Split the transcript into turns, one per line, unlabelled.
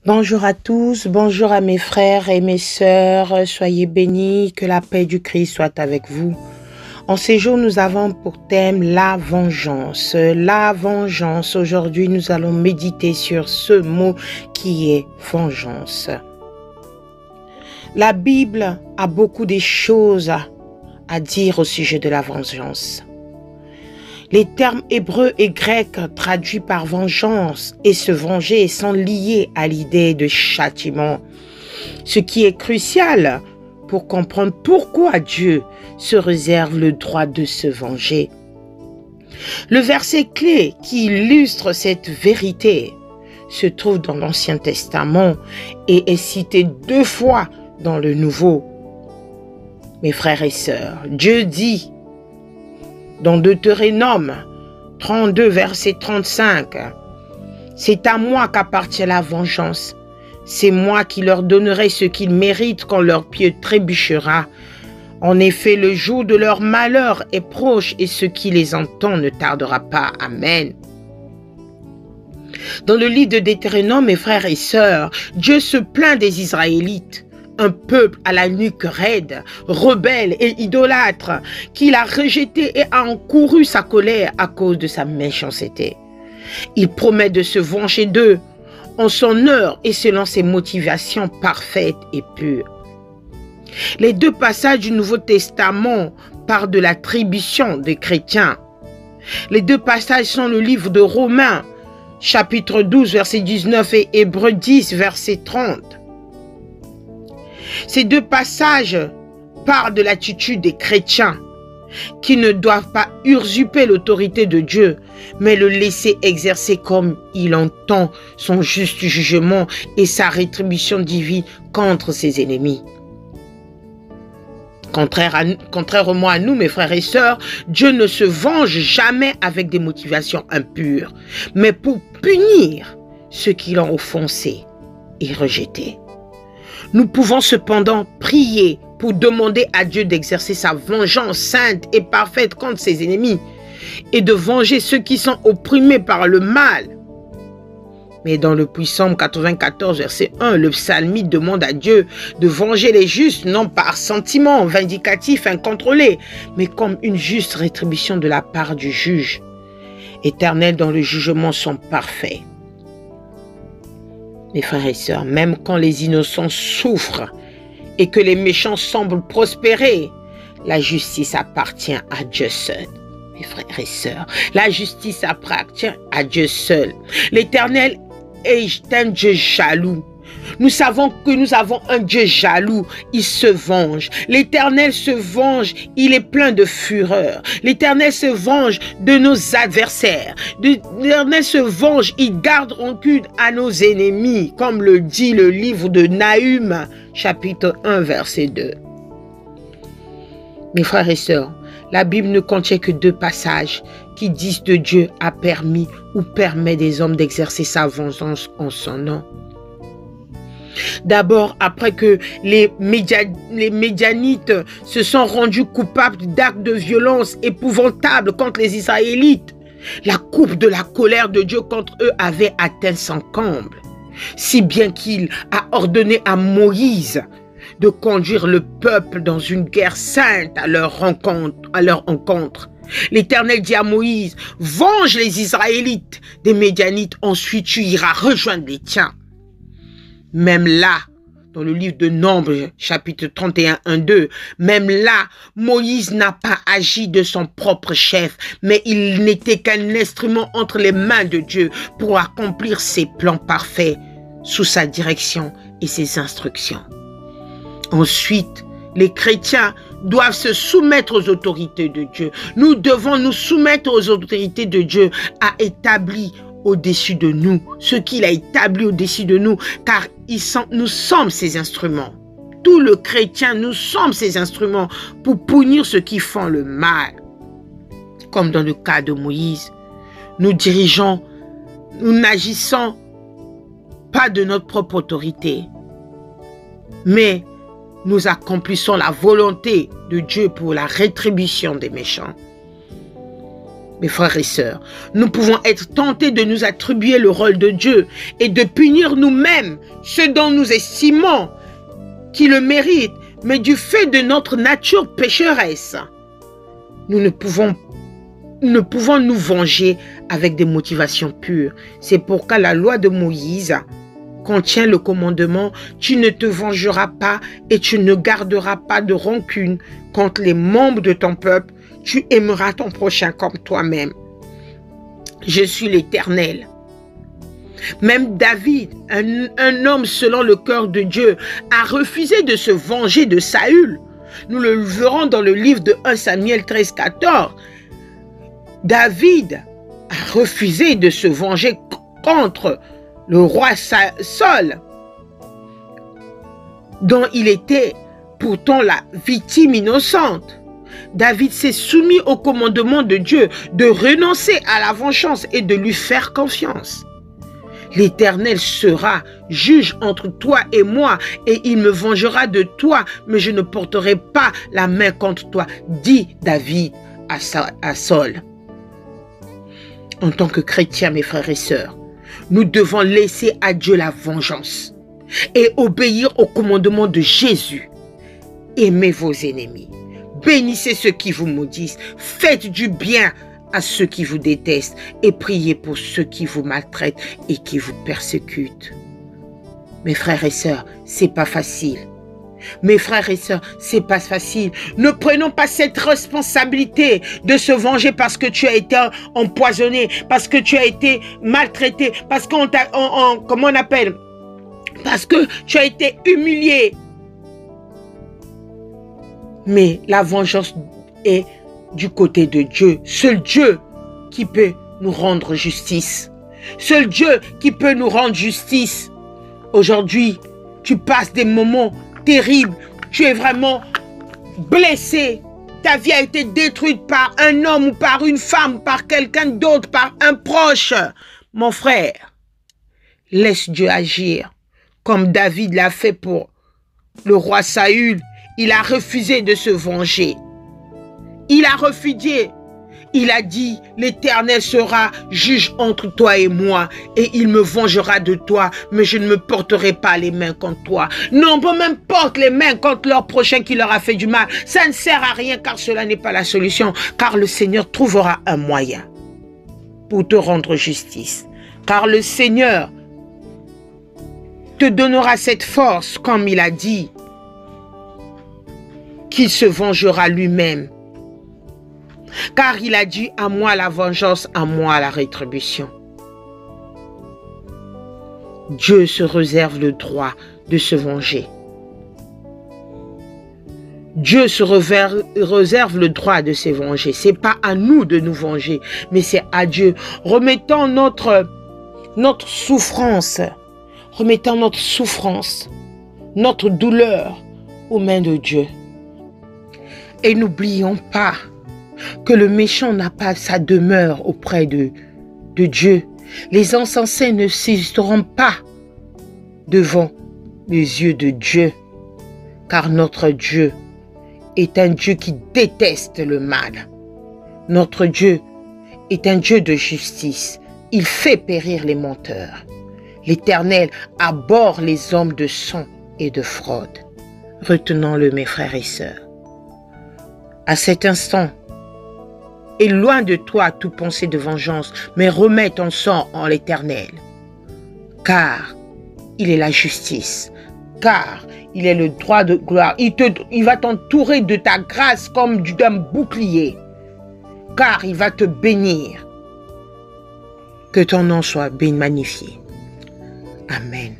Bonjour à tous, bonjour à mes frères et mes sœurs, soyez bénis, que la paix du Christ soit avec vous. En ces jours, nous avons pour thème la vengeance. La vengeance. Aujourd'hui, nous allons méditer sur ce mot qui est vengeance. La Bible a beaucoup de choses à dire au sujet de la vengeance. Les termes hébreux et grecs traduits par vengeance et se venger sont liés à l'idée de châtiment, ce qui est crucial pour comprendre pourquoi Dieu se réserve le droit de se venger. Le verset clé qui illustre cette vérité se trouve dans l'Ancien Testament et est cité 2 fois dans le Nouveau. Mes frères et sœurs, Dieu dit dans Deutéronome 32, verset 35, « C'est à moi qu'appartient la vengeance. C'est moi qui leur donnerai ce qu'ils méritent quand leur pied trébuchera. En effet, le jour de leur malheur est proche et ce qui les entend ne tardera pas. Amen. » Dans le livre de Deutéronome, mes frères et sœurs, Dieu se plaint des Israélites. Un peuple à la nuque raide, rebelle et idolâtre, qu'il a rejeté et a encouru sa colère à cause de sa méchanceté. Il promet de se venger d'eux en son heure et selon ses motivations parfaites et pures. Les 2 passages du Nouveau Testament parlent de l'attribution des chrétiens. Les 2 passages sont le livre de Romains, chapitre 12, verset 19 et Hébreux 10, verset 30. Ces 2 passages parlent de l'attitude des chrétiens qui ne doivent pas usurper l'autorité de Dieu, mais le laisser exercer comme il entend son juste jugement et sa rétribution divine contre ses ennemis. Contrairement à nous, mes frères et sœurs, Dieu ne se venge jamais avec des motivations impures, mais pour punir ceux qui l'ont offensé et rejeté. Nous pouvons cependant prier pour demander à Dieu d'exercer sa vengeance sainte et parfaite contre ses ennemis et de venger ceux qui sont opprimés par le mal. Mais dans le Psaume 94, verset 1, le psalmiste demande à Dieu de venger les justes, non par sentiment vindicatif incontrôlé, mais comme une juste rétribution de la part du juge éternel dont le jugement sont parfaits. Mes frères et sœurs, même quand les innocents souffrent et que les méchants semblent prospérer, la justice appartient à Dieu seul. Mes frères et sœurs, la justice appartient à Dieu seul. L'Éternel est un Dieu jaloux. Nous savons que nous avons un Dieu jaloux, il se venge. L'Éternel se venge, il est plein de fureur. L'Éternel se venge de nos adversaires. L'Éternel se venge, il garde rancune à nos ennemis, comme le dit le livre de Nahum, chapitre 1, verset 2. Mes frères et sœurs, la Bible ne contient que 2 passages qui disent que Dieu a permis ou permet des hommes d'exercer sa vengeance en son nom. D'abord, après que les Médianites se sont rendus coupables d'actes de violence épouvantables contre les Israélites, la coupe de la colère de Dieu contre eux avait atteint son comble, si bien qu'il a ordonné à Moïse de conduire le peuple dans une guerre sainte à leur encontre. L'Éternel dit à Moïse, « Venge les Israélites des Médianites, ensuite tu iras rejoindre les tiens. » Même là, dans le livre de Nombres, chapitre 31, 1, 2, même là, Moïse n'a pas agi de son propre chef, mais il n'était qu'un instrument entre les mains de Dieu pour accomplir ses plans parfaits sous sa direction et ses instructions. Ensuite, les chrétiens doivent se soumettre aux autorités de Dieu. Nous devons nous soumettre aux autorités de Dieu à établir au-dessus de nous, ce qu'il a établi au-dessus de nous, car nous sommes ses instruments. Tout le chrétien, nous sommes ses instruments pour punir ceux qui font le mal. Comme dans le cas de Moïse, nous n'agissons pas de notre propre autorité, mais nous accomplissons la volonté de Dieu pour la rétribution des méchants. Mes frères et sœurs, nous pouvons être tentés de nous attribuer le rôle de Dieu et de punir nous-mêmes ceux dont nous estimons qui le méritent, mais du fait de notre nature pécheresse, nous ne pouvons nous venger avec des motivations pures. C'est pourquoi la loi de Moïse contient le commandement « Tu ne te vengeras pas et tu ne garderas pas de rancune contre les membres de ton peuple. Tu aimeras ton prochain comme toi-même. Je suis l'Éternel. » Même David, un homme selon le cœur de Dieu, a refusé de se venger de Saül. Nous le verrons dans le livre de 1 Samuel 13, 14. David a refusé de se venger contre le roi Saül, dont il était pourtant la victime innocente. David s'est soumis au commandement de Dieu de renoncer à la vengeance et de lui faire confiance. L'Éternel sera juge entre toi et moi, et il me vengera de toi, mais je ne porterai pas la main contre toi, dit David à Saül. En tant que chrétiens, mes frères et sœurs, nous devons laisser à Dieu la vengeance et obéir au commandement de Jésus. Aimez vos ennemis, bénissez ceux qui vous maudissent, faites du bien à ceux qui vous détestent et priez pour ceux qui vous maltraitent et qui vous persécutent. Mes frères et sœurs, c'est pas facile. Mes frères et sœurs, c'est pas facile. Ne prenons pas cette responsabilité de se venger parce que tu as été empoisonné, parce que tu as été maltraité, parce qu'on t'a, comment on appelle, parce que tu as été humilié. Mais la vengeance est du côté de Dieu. Seul Dieu qui peut nous rendre justice. Seul Dieu qui peut nous rendre justice. Aujourd'hui, tu passes des moments terribles. Tu es vraiment blessé. Ta vie a été détruite par un homme ou par une femme, par quelqu'un d'autre, par un proche. Mon frère, laisse Dieu agir comme David l'a fait pour le roi Saül. Il a refusé de se venger. Il a refusé. Il a dit, l'Éternel sera juge entre toi et moi, et il me vengera de toi, mais je ne me porterai pas les mains contre toi. Non, peu même porte les mains contre leur prochain qui leur a fait du mal. Ça ne sert à rien, car cela n'est pas la solution, car le Seigneur trouvera un moyen pour te rendre justice. Car le Seigneur te donnera cette force, comme il a dit, qu'il se vengera lui-même. Car il a dit, à moi la vengeance, à moi la rétribution. Dieu se réserve le droit de se venger. Dieu se réserve le droit de se venger. Ce n'est pas à nous de nous venger, mais c'est à Dieu. Remettons notre souffrance, notre douleur aux mains de Dieu. Et n'oublions pas que le méchant n'a pas sa demeure auprès de Dieu. Les insensés ne subsisteront pas devant les yeux de Dieu, car notre Dieu est un Dieu qui déteste le mal. Notre Dieu est un Dieu de justice. Il fait périr les menteurs. L'Éternel abhorre les hommes de sang et de fraude. Retenons-le, mes frères et sœurs. À cet instant, éloigne de toi toute pensée de vengeance, mais remets ton sang en l'Éternel. Car il est la justice, car il est le droit de gloire. Il va t'entourer de ta grâce comme d'un bouclier, car il va te bénir. Que ton nom soit magnifié. Amen.